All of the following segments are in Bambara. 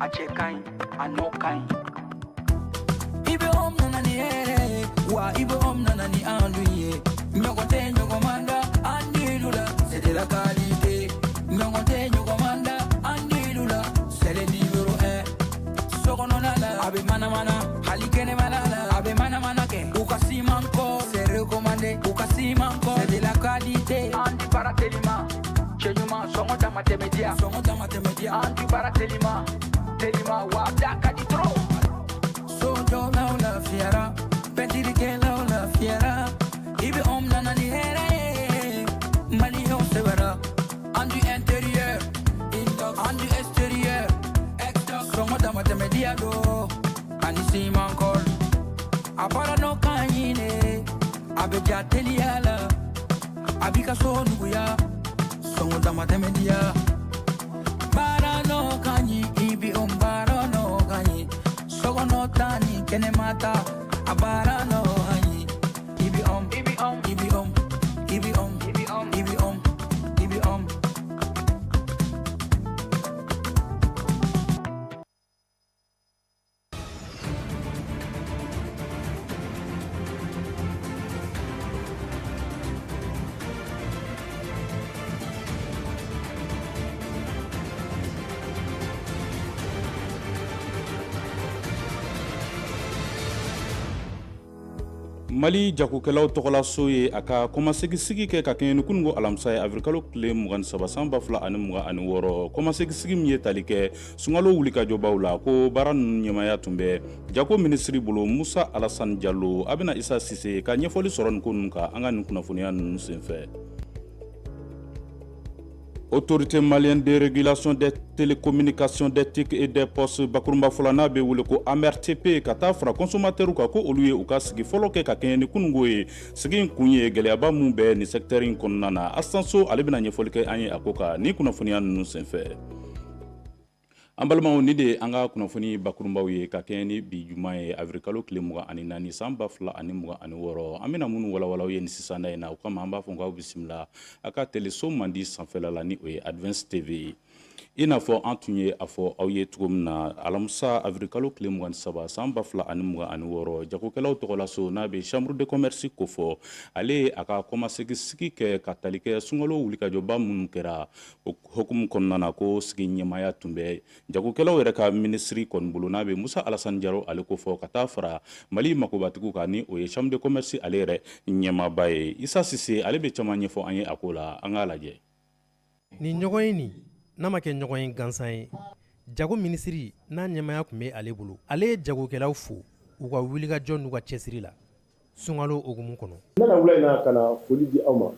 a cɛ ka ɲi a nɔ ka ɲi i bɛ om nana ni hɛrɛ ye wa i bɛ om nana ni an dun ye ɲɔgɔn tɛ ɲɔgɔn man da an dilu la c'est de la qualité ɲɔgɔn tɛ ɲɔgɔn man da an dilu la c'est le numéro 1 sokɔnɔna la a bɛ manamana hali kɛnɛmana la a bɛ manamana kɛ u ka siman kɔ c'est recommandé u ka siman kɔ c'est de la qualité an di baara telima cɛ ɲuman sɔngɔ dama tɛmɛ diya an di baara telima wa da ka di trop sojɔlaw lafiyara pɛntirikɛlaw lafiyara i bɛ om nana ni hɛrɛ ye maliyɛnw sɛbɛra an du intérieur an du extérieur sɔngɔ dama tɛmɛ diya do ani siman kɔl a baara n'o ka ɲi ne a bɛ ja teliya la a b'i ka so nuguya sɔngɔ dama tɛmɛ diya baara n'o ka ɲi i bɛ om baara n'o ka ɲi sɔgɔnɔ ta ni kɛnɛma ta a baara n'o ka ɲi i bɛ om i bɛ om i bɛ om i bɛ om i bɛ om i bɛ om i bɛ om. Mali jagokɛlaw tɔgɔlaso ye a ka kɔmasegisigi kɛ ka kɛɲɛ ni kunungo alamisa ye avrikalo tile 27 san 2026 kɔmasegisigi min ye tali kɛ sunkalo wulikajɔbaw la ko baara ninnu ɲɛmaya tun bɛ jago minisiri bolo Musa Alassane Diallo a bɛna Isa Sise ka ɲɛfɔli sɔrɔ nin ko ninnu kan an ka nin kunnafoniya ninnu senfɛ. Autorité malienne de régulation des télécommunications, d'éthique et des postes bakurumba fɔla n'a bɛ wele ko AMRTP ka taa fara consommateurs ka ko olu ye u ka sigi fɔlɔ kɛ ka kɛɲɛ ni kunungo ye sigi in kun ye gɛlɛyaba mun bɛ ni secteur in kɔnɔna na Asanso ale bɛna ɲɛfɔli kɛ an ye a ko kan ni kunnafoniya ninnu senfɛ. An balimaw ni de an ka kunnafoni bakurumbaw ye ka kɛɲɛ ni bi juma ye avrikalo tile 24 san 2026 an bɛna minnu walawalaw ye ni sisan na in na o kama an b'a fɔ k'aw bisimila a ka teleso mandi sanfɛla la ni o ye Advance TV i n'a fɔ an tun ye a fɔ aw ye cogo min na alamisa avrikalo tile 27 san 2026 jagokɛlaw tɔgɔlaso n'a bɛ chambre de commerce ko fɔ ale ye a ka kɔmasegisigi kɛ ka tali kɛ sunkalo wulikajɔba minnu kɛra o hukumu kɔnɔna na ko sigi ɲɛmaya tun bɛ jagokɛlaw yɛrɛ ka minisiri kɔni bolo n'a bɛ Musa Alassane Diallo ale ko fɔ ka taa fara Mali makobatigiw kan ni o ye chambre de commerce ale yɛrɛ ɲɛmaaba ye Isa Sise ale bɛ caman ɲɛfɔ an ye a ko la an k'a lajɛ. Ni ɲɔgɔn ye nin n'a ma kɛ ɲɔgɔn ye gansan ye jago minisiri n'a ɲɛmaya tun bɛ ale bolo ale ye jagokɛlaw fo u ka wulikajɔ n'u ka cɛsiri la sunkalo hokumu kɔnɔ. N nana wula in na ka na foli di aw ma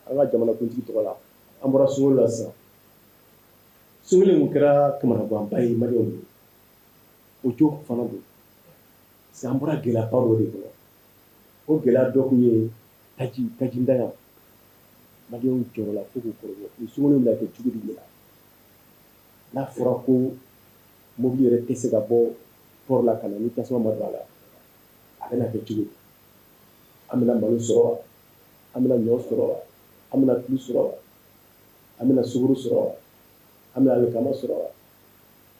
an ka jamanakuntigi tɔgɔ la an bɔra sunkalo la sisan sunkalo mun kɛra kamanaganba ye maliyɛnw bolo o jo fana don parce que an bɔra gɛlɛyaba dɔ de kɔnɔ o gɛlɛya dɔ tun ye tajintanya maliyɛnw jɔrɔla fo k'u kɔrɔbɔ ni sunkalo bɛna kɛ cogo di ɲɛna n'a fɔra ko mobili yɛrɛ tɛ se ka bɔ port la ka na ni tasuma ma don a la a bɛna kɛ cogo di an bɛna malo sɔrɔ wa an bɛna ɲɔ sɔrɔ wa an bɛna tulu sɔrɔ wa an bɛna sukaro sɔrɔ wa an bɛna alikama sɔrɔ wa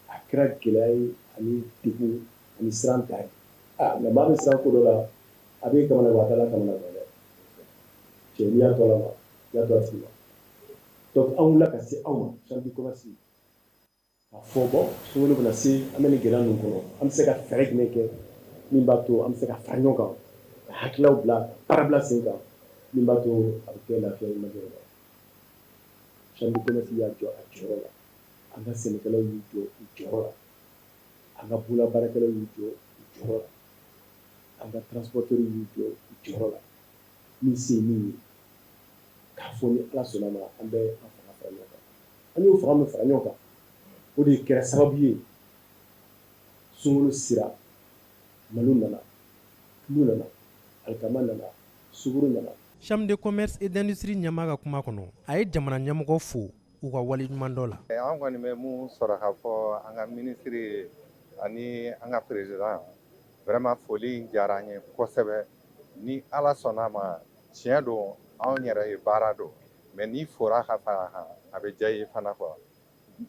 a kɛra gɛlɛya ye ani degun ani siran ta ye nka maa bɛ siran ko dɔ la a bɛ kamanagan a t'a la kamanagan dɛ cɛ n'i y'a to a la ma i y'a to a tigi ma donc an wulila ka se aw ma chambre de commerce ka fɔ bɔn sunkalo bɛna se an bɛ nin gɛlɛya ninnu kɔnɔ an bɛ se ka fɛɛrɛ jumɛn kɛ min b'a to an bɛ se ka fara ɲɔgɔn kan ka hakililaw bila baara bila sen kan min b'a to a bɛ kɛ lafiya ye majɔ la chambre de commerce y'a jɔ a jɔyɔrɔ la an ka sɛnɛkɛlaw y'u jɔ u jɔyɔrɔ la an ka bololabaarakɛlaw y'u jɔ u jɔyɔrɔ la an ka transporteurs y'u jɔ u jɔyɔrɔ la min se ye min ye k'a fɔ ni ala sɔnna ma an bɛ an fanga fara ɲɔgɔn kan an y'o fanga min fara ɲɔgɔn kan o de kɛra sababu ye sunkalo sera malo nana tulu nana alikama nana sukaro nana. Chambre de commerce et d'industrie ɲɛmaa ka kuma kɔnɔ a ye jamana ɲɛmɔgɔ fo u ka waleɲuman dɔ la. An kɔni bɛ mun sɔrɔ ka fɔ an ka minisiri ani an ka président vraiment foli diyara an ye kosɛbɛ ni ala sɔnna ma tiɲɛ don anw yɛrɛ ye baara don mais ni fora ka fara kan a bɛ diya ye fana quoi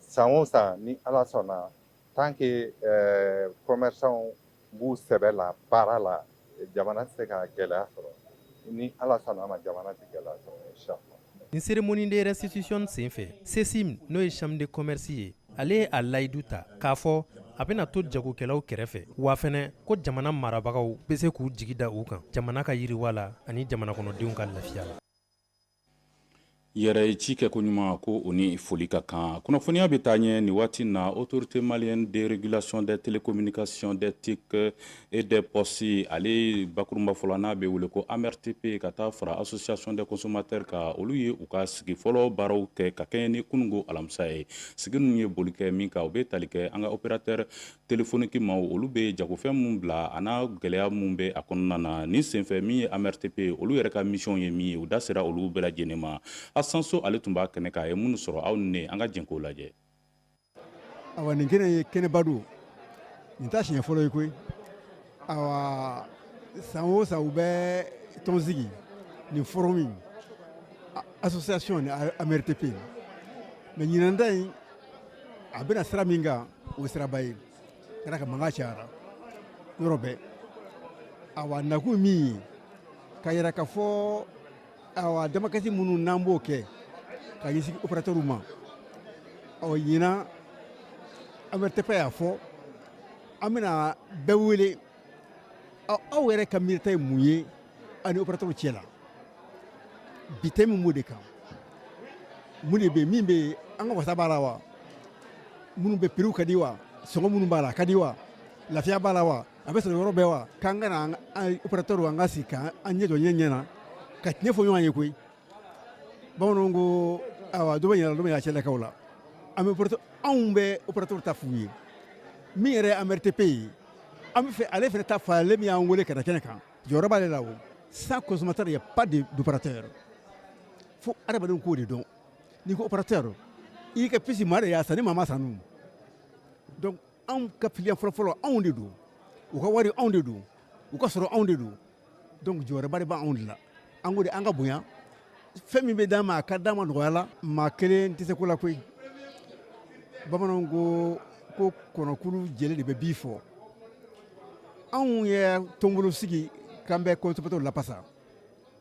san o san ni ala sɔnna tant que commerçant b'u sɛbɛ la baara la jamana tɛ se ka gɛlɛya sɔrɔ ni ala sɔnna ma jamana tɛ gɛlɛya sɔrɔ inchallah. Ni cérémonie de restitution sen fɛ CESIM n'o ye chambre de commerce ye ale ye a layidu ta k'a fɔ a bɛna to jagokɛlaw kɛrɛfɛ wa fɛnɛ ko jamana marabagaw bɛ se k'u jigi da u kan jamana ka yiriwa la ani jamana kɔnɔdenw ka lafiya la. yɛrɛ ci kɛ ko ɲuman ko o ni foli ka kan kunnafoniya bɛ taa ɲɛ nin waati na autorité malienne de régulation des télécommunications des TIC et des postes ale bakurunba fɔlɔ n'a bɛ wele ko AMRTP ka taa fara association des consommateurs ka olu ye u ka sigi fɔlɔ baaraw kɛ ka kɛɲɛ ni kunungo alamisa ye sigi ninnu ye boli kɛ min kan u bɛ tali kɛ an ka opérateur téléphonique ma olu bɛ jagofɛn min bila a n'a gɛlɛya min bɛ a kɔnɔna na ni senfɛ min ye AMRTP olu yɛrɛ ka mission ye min ye u da sera olu bɛɛ lajɛlen ma Sanso ale tun b'a kɛnɛ k'a ye minnu sɔrɔ aw ni an ka jɛnko lajɛ. Awa nin kɛnɛ ye kɛnɛba don nin t'a siɲɛ fɔlɔ ye koyi awa san o san u bɛ tɔn sigi nin forum in association ni AMRTP mais ɲinan ta in a bɛna sira min kan o siraba ye kɛra ka mankan cayara yɔrɔ bɛɛ awa nakun min ye ka yɛrɛ ka fɔ awa damakasi minnu n'an b'o kɛ ka ɲɛsin opérateur ma ɔ ɲinan AMRTP y'a fɔ an bɛna bɛɛ wele aw yɛrɛ ka miirita ye mun ye ani opérateur cɛ la bi tɛ min b'o de kan mun de bɛ min bɛ an ka wasa b'a la wa minnu bɛ prix ka di wa sɔngɔ minnu b'a la a ka di wa lafiya b'a la wa a bɛ sɔrɔ yɔrɔ bɛɛ wa k'an ka na an opérateur an ka sigi k'an ɲɛ jɔ ɲɛ na ka tiɲɛ fɔ ɲɔgɔn ye koyi bamananw ko awa dɔ bɛ ɲɛna dɔ bɛ y'a cɛlakaw la anw bɛ opérateur ta f'u ye min yɛrɛ ye AMRTP ye an bɛ fɛ ale fana ta fɔ ale min y'an wele ka na kɛnɛ kan jɔyɔrɔ b'ale la o sans consommateur il y a pas d'opérateur fo adamadenw k'o de dɔn n'i ko opérateur i y'i ka pisi maa de y'a san ni maa ma san n'u donc anw ka client fɔlɔ-fɔlɔ anw de don u ka wari anw de don u ka sɔrɔ anw de don donc jɔyɔrɔba de b'anw de la an ko de an ka bonya fɛn min bɛ d'an ma a ka d'an ma nɔgɔya la maa kelen tɛ se ko la koyi bamananw ko kɔnɔkulu jɛlen de bɛ bi fɔ anw ye tɔnbolo sigi k'an bɛ consommateur lapasa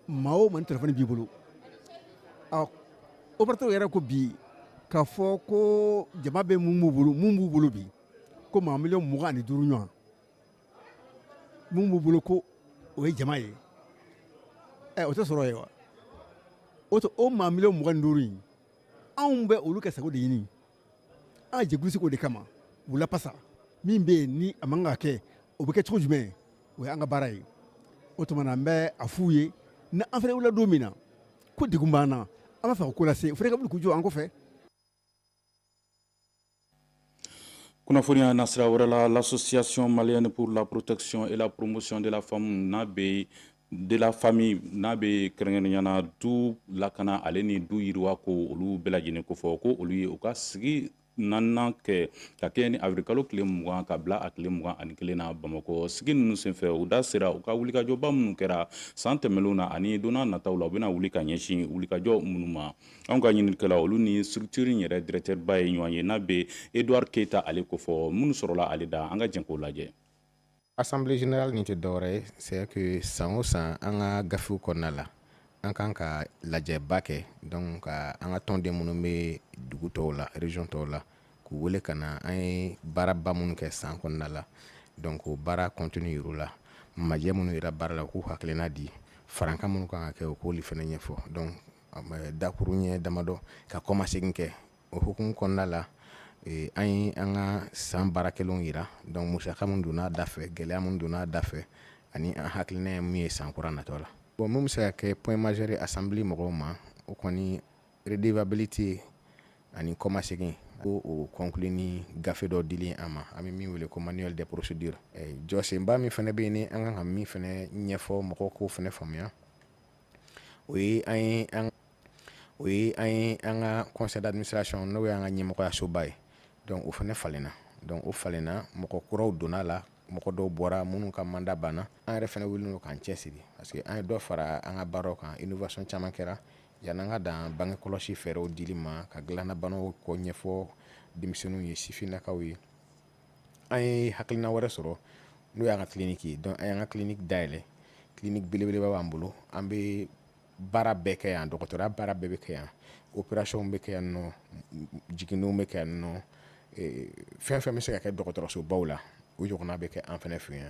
maa o maa ni telefɔni b'i bolo opérateur yɛrɛ ko bi k'a fɔ ko jama bɛ mun b'u bolo bi ko maa 25 ɲɔgɔn mun b'u bolo ko o ye jama ye o tɛ sɔrɔ ye wa o maa 25 in anw bɛ olu kɛ sago de ɲini an ka jɛkulu sigi o de kama u lapasa min bɛ yen ni a man ka kɛ o bɛ kɛ cogo jumɛn o ye an ka baara ye o tuma na an bɛ a f'u ye ni an fana wulila don min na ko degun b'an na an b'a fɛ ka ko lase o fana ka wuli k'u jɔ an kɔfɛ. Kunnafoniya nasira wɛrɛ la l'association malienne pour la protection et la promotion de la femme n'a bɛ kɛrɛnkɛrɛnnenya du lakana ale ni du yiriwa ko olu bɛɛ lajɛlen ko fɔ ko olu ye u ka sigi naaninan kɛ ka kɛ ni avril kalo tile 20 ka bila a tile 21 na Bamakɔ sigi ninnu senfɛ u da sera u ka wulikajɔba minnu kɛra san tɛmɛnlenw na ani donna nataw la u bɛna wuli ka ɲɛsin wulikajɔ minnu ma anw ka ɲininikɛla olu ni structure yɛrɛ directeur ba ye ɲɔgɔn ye n'a bɛ Edouard Keita ale ko fɔ minnu sɔrɔla ale da an ka jɛnko lajɛ. Assemblée générale nin tɛ dɔwɛrɛ ye c'est que san o san an ka gafew kɔnɔna la an kan ka lajɛba kɛ donc an ka tɔnden minnu bɛ dugu tɔw la région tɔw la k'u wele ka na an ye baaraba minnu kɛ san kɔnɔna la donc o baara continue yir'u la majɛ minnu yɛrɛ baara la k'u hakilina di farankan minnu kan ka kɛ o k'olu fana ɲɛfɔ donc dakuru ɲɛ damadɔ ka kɔmasegin kɛ o hukumu kɔnɔna la an ye an ka san baarakɛlenw yira donc musaka min donna da fɛ gɛlɛya min donna da fɛ ani an hakilina ye min ye san kura natɔ la bon mun bɛ se ka kɛ point majeur ye assemblée mɔgɔw ma o kɔni redevabilité ani kɔmasegin ko o conclure ni gafe dɔ dili an ma an bɛ min wele ko manuel des procédures jɔsenba min fana bɛ yen ni an kan ka min fana ɲɛfɔ mɔgɔw k'o fana faamuya o ye an ka conseil d'administration n'o ye an ka ɲɛmɔgɔyasoba ye donc o fana falenna donc o falenna mɔgɔ kuraw donna la mɔgɔ dɔw bɔra minnu ka mandat banna an yɛrɛ fana wulilen don k'an cɛsiri parce que an ye dɔ fara an ka baaraw kan innovation caman kɛra yan'an ka dan bange kɔlɔsi fɛɛrɛw dili ma ka dilanna banaw kɔ ɲɛfɔ denmisɛnninw ye sifinnakaw ye an ye hakilina wɛrɛ sɔrɔ n'o y'an ka clinique ye. Donc an y'an ka clinique dayɛlɛ. Clinique belebeleba b'an bolo. An bɛ baara bɛɛ kɛ yan, dɔgɔtɔrɔya baara bɛɛ bɛ kɛ yan. Opération bɛ kɛ yan nɔ, jiginniw bɛ kɛ yan nɔ, fɛn fɛn bɛ se ka kɛ dɔgɔtɔrɔsobaw la o ɲɔgɔnna bɛ kɛ an fɛnɛ fɛ yan.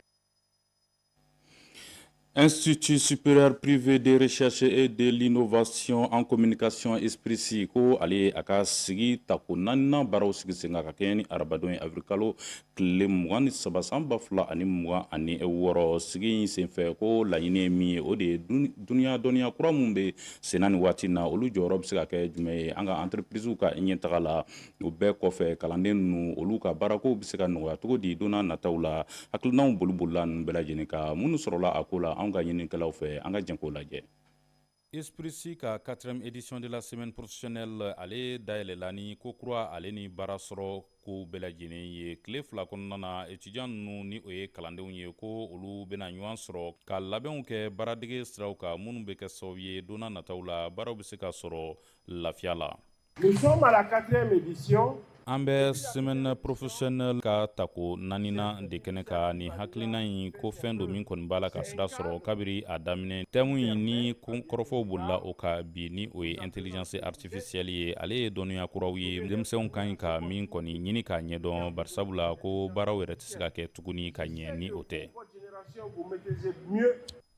Institut supérieur privé de recherche et de l'innovation en communication Esprisi ko ale a ka sigi tako naaninan baaraw sigi sen kan ka kɛ ni arabadon ye avril kalo tile 23 san 2026 sigi in senfɛ ko laɲini ye min ye o de ye duniya dɔnniya kura min bɛ senna ni waati na olu jɔyɔrɔ bɛ se ka kɛ jumɛn ye an ka entreprisew ka ɲɛtaga la o bɛɛ kɔfɛ kalanden ninnu olu ka baarakow bɛ se ka nɔgɔya cogo di donna nataw la hakilinaw bolibolila ninnu bɛɛ lajɛlen ka minnu sɔrɔla a ko la an ka ɲininikɛlaw fɛ an ka jɛnko lajɛ. Esprisi ka 4e édition de la semaine professionnelle ale dayɛlɛla ni ko kura ale ni baara sɔrɔ ko bɛɛ lajɛlen ye tile 2 kɔnɔna na étudiant ninnu ni o ye kalandenw ye ko olu bɛna ɲɔgɔn sɔrɔ ka labɛnw kɛ baaradege siraw kan minnu bɛ kɛ sababu ye donna nataw la baaraw bɛ se ka sɔrɔ lafiya la. Nous sommes à la 4e édition. An bɛ semaine professionnelle ka tako naanina de kɛnɛ ka ni hakilina in ko fɛn do min kɔni b'a la ka sira sɔrɔ kabiri a daminɛ tɛmu in ni kɔrɔfɔw bolila o ka bi ni o ye intelligence artificielle ye ale ye dɔnniya kuraw ye denmisɛnw kan ɲi ka min kɔni ɲini k'a ɲɛdɔn barisabula ko baaraw yɛrɛ tɛ se ka kɛ tuguni ka ɲɛ ni o tɛ.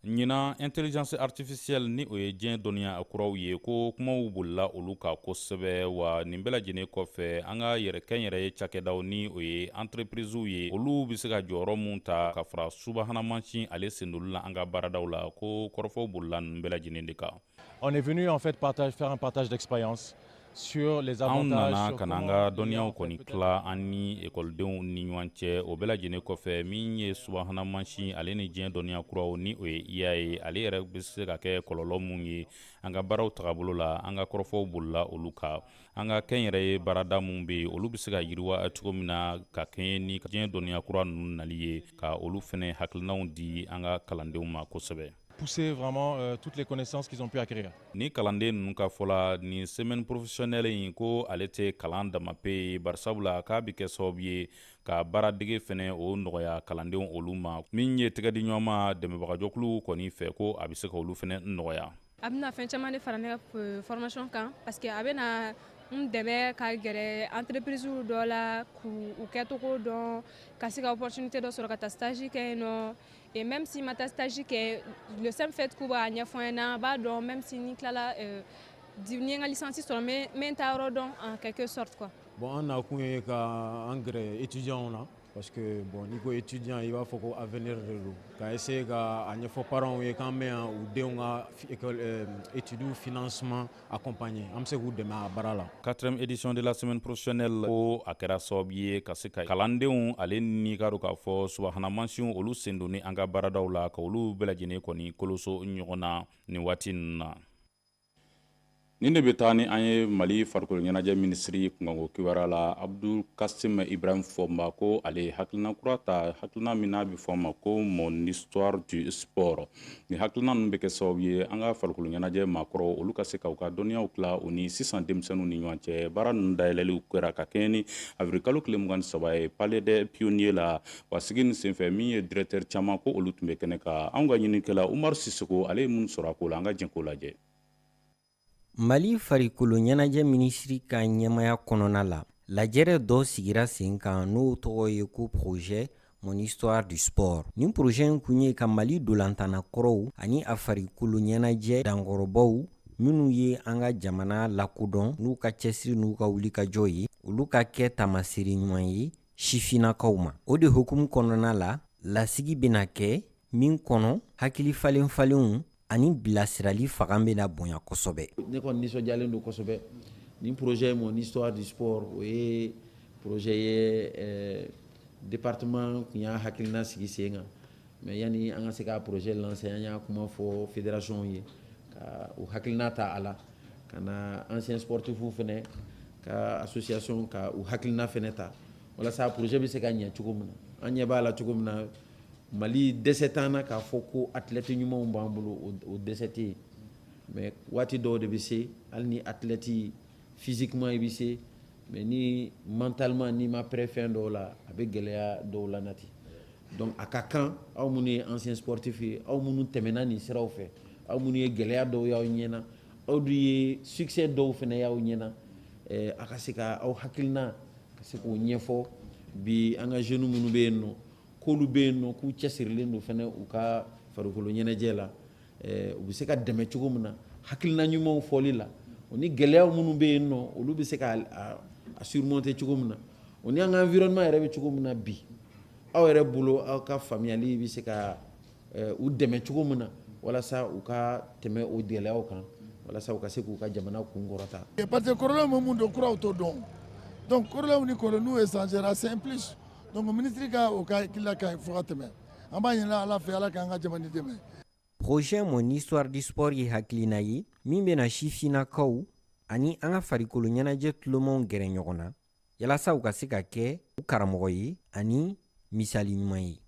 Ɲina intelligence artificielle ni o ye diɲɛ dɔnniya kuraw ye ko kumaw bolila olu ka kosɛbɛ wa nin bɛɛ lajɛlen kɔfɛ an ka kɛnyɛrɛ ye cakɛdaw ni o ye entreprisew ye olu bɛ se ka jɔyɔrɔ mun ta ka fara subahana mansin ale sendolu la an ka baaradaw la ko kɔrɔfɔw bolila nin bɛɛ lajɛlen de kan. On est venu en fait faire un partage d'expérience sur les avantages. An nana ka na an ka dɔnniyaw kɔni tila an ni ekɔlidenw ni ɲɔgɔn cɛ o bɛɛ lajɛlen kɔfɛ min ye subahana mansin ale ni diɲɛ dɔnniya kuraw ni o ye IA ye ale yɛrɛ bɛ se ka kɛ kɔlɔlɔ mun ye an ka baaraw tagabolo la an ka kɔrɔfɔw bolila olu kan an ka kɛnyɛrɛ ye baarada mun bɛ yen olu bɛ se ka yiriwa cogo min na ka kɛɲɛ ni diɲɛ dɔnniya kura ninnu nali ye ka olu fɛnɛ hakilinaw di an ka kalandenw ma kosɛbɛ. Pousser vraiment toutes les connaissances qu'ils ont pu acquérir. Ni kalanden ninnu ka fɔla ni semaine professionnelle in ko ale tɛ kalan damape ye barisabula k'a bɛ kɛ sababu ye ka baaradege fɛnɛ o nɔgɔya kalandenw olu ma min ye tɛgɛdi ɲɔgɔn ma dɛmɛbagajɔkulu kɔni fɛ ko a bɛ se ka olu fɛnɛ nɔgɔya. A bɛna fɛn caman de fara ne ka formation kan parce que a bɛna n dɛmɛ ka gɛrɛ entreprisew dɔ la k'u kɛcogo dɔn ka se ka opportunité dɔ sɔrɔ ka taa stage kɛ yen nɔ. Et même si ma stage kɛ le simple fait k'u b'a ɲɛfɔ n ɲɛna b'a dɔn même si ni tilala ni n ka licence sɔrɔ n bɛ n ta yɔrɔ dɔn en quelque sorte quoi. Bon an nakun ye ka an gɛrɛ étudiants na parce que bon n'i ko étudiant i b'a fɔ ko avenir de don ka essayer ka a ɲɛfɔ parents ye k'an bɛ yan u denw ka études financement accompagner an bɛ se k'u dɛmɛ a baara la. 4e édition de la semaine professionnelle ko a kɛra sababu ye ka se ka kalandenw ale ni ka dɔn k'a fɔ subahana mansinw olu sen donni an ka baaradaw la ka olu bɛɛ lajɛlen kɔni koloso ɲɔgɔn na nin waati ninnu na. Nin de bɛ taa ni an ye Mali farikolo ɲɛnajɛ minisiri kunkanko kibaruya la Abdul Kasim Ibrahim Fɔnba ko ale ye hakilina kura ta hakilina min n'a bɛ fɔ a ma ko mon histoire du sport ni hakilina ninnu bɛ kɛ sababu ye an ka farikolo ɲɛnajɛ maakɔrɔ olu ka se k'u ka dɔnniyaw tila u ni sisan denmisɛnninw ni ɲɔgɔn cɛ baara ninnu dayɛlɛliw kɛra ka kɛɲɛ ni avril kalo tile 23 ye palais des pionniers la wa sigi nin senfɛ min ye directeur caman ko olu tun bɛ kɛnɛ kan anw ka ɲininikɛla Umaru Sisoko ale ye mun sɔrɔ a ko la an ka jɛn k'o lajɛ. Mali farikolo ɲɛnajɛ minisiri ka ɲɛmaya kɔnɔna la lajɛrɛ dɔ sigira sen kan n'o tɔgɔ ye ko projet mon histoire du sport. Nin projet in kun ye ka Mali dolantana kɔrɔw ani a farikolo ɲɛnajɛ dankɔrɔbaw minnu ye an ka jamana lakodɔn n'u ka cɛsiri n'u ka wulikajɔ ye olu ka kɛ tamasiri ɲuman ye sifinnakaw ma. O de hukumu kɔnɔna la lasigi bɛna kɛ min kɔnɔ hakili falen falenw ani bilasirali fanga bɛna bonya kosɛbɛ. Ne kɔni nisɔndiyalen don kosɛbɛ nin projet mon histoire du sport o ye projet ye département kun y'a hakilina sigi sen kan mais yani an ka se ka projet lancer an y'a kuma fɔ fédération ye ka o hakilina ta a la ka na ancien sportifs fɛnɛ ka association ka o hakilina fɛnɛ ta walasa projet bɛ se ka ɲɛ cogo min na an ɲɛ b'a la cogo min na Mali dɛsɛ t'an na k'a fɔ ko athlète ɲumanw b'an bolo o dɛsɛ tɛ yen mais waati dɔw de bɛ se hali ni athlète physiquement i bɛ se mais ni mentalement ni ma préférence dɔw la a bɛ gɛlɛya dɔw la nati donc a ka kan aw minnu ye ancien sportif ye aw minnu tɛmɛna nin siraw fɛ aw minnu ye gɛlɛya dɔw y'aw ɲɛna aw dun ye succès dɔw fana y'aw ɲɛna a ka se ka aw hakilina ka se k'o ɲɛfɔ bi an ka jeunes minnu bɛ yen nɔ k'olu bɛ yen nɔ k'u cɛsirilen don fana u ka farikolo ɲɛnajɛ la u bɛ se ka dɛmɛ cogo min na hakilina ɲumanw fɔli la o ni gɛlɛyaw minnu bɛ yen nɔ olu bɛ se ka a surmonter cogo min na o ni an ka environnement yɛrɛ bɛ cogo min na bi aw yɛrɛ bolo aw ka faamuyali bɛ se ka u dɛmɛ cogo min na walasa u ka tɛmɛ o gɛlɛyaw kan walasa u ka se k'u ka jamana kun kɔrɔta. parce que kɔrɔlenw bɛ mun dɔn kuraw t'o dɔn donc kɔrɔlenw ni kɔrɔlenw échangera c'est un plus donc ministre ka o ka hakilila ka ɲi fo ka tɛmɛ an b'a ɲini ala fɛ ala k'an ka jamana dɛmɛ. projet mon histoire du sport ye hakilina ye min bɛna sifinnakaw ani an ka farikolo ɲɛnajɛ tulomanw gɛrɛ ɲɔgɔn na yalasa u ka se ka kɛ u karamɔgɔ ye ani misali ɲuman ye.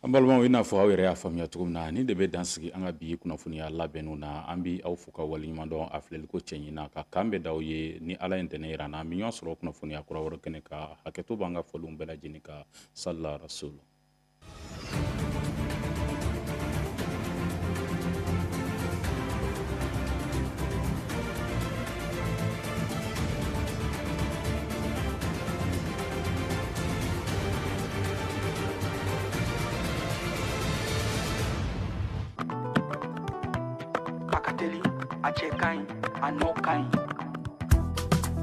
an balimaw i n'a fɔ aw yɛrɛ y'a faamuya cogo min na ni de bɛ dansigi an ka bi kunnafoniya labɛnniw na an bɛ aw fo ka waleɲuman dɔn a filɛliko cɛɲina ka kan bɛ d'aw ye ni ala ye ntɛnɛn yira an na an bɛ ɲɔgɔn sɔrɔ kunnafoniya kura wɛrɛ kɛnɛ ka hakɛto b'an ka fɔliw bɛɛ lajɛlen ka salila rasulu.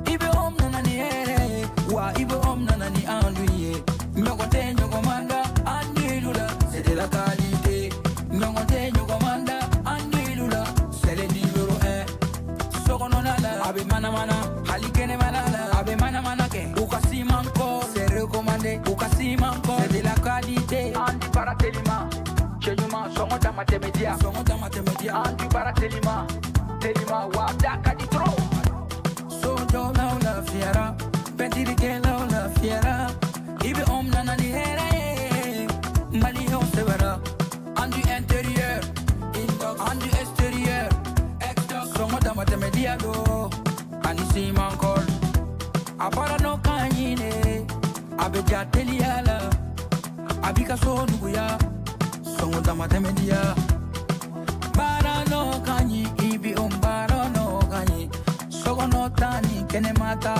Ibe om nana ni ere wa ibe om nana ni anduye nyogote nyogomanda andilula c'est de la qualité nyogote nyogomanda andilula c'est le numéro 1 sokono nala abe mana mana halikene malala abe mana mana ke ukasi manko c'est recommandé ukasi manko c'est de la qualité andi baratelima chenyuma songo tamate media andi baratelima telima wa daka di tro sojo la fiera pentiri ke la fiera ibe om nana ni here mali ho severa andi intérieur andi extérieur songo tamate media do ani si mankol abara no kanyine abe jateliala abika so nuya songo tamate media bara no kanyi ibi umbaro no kanyi sogo no tani kene mata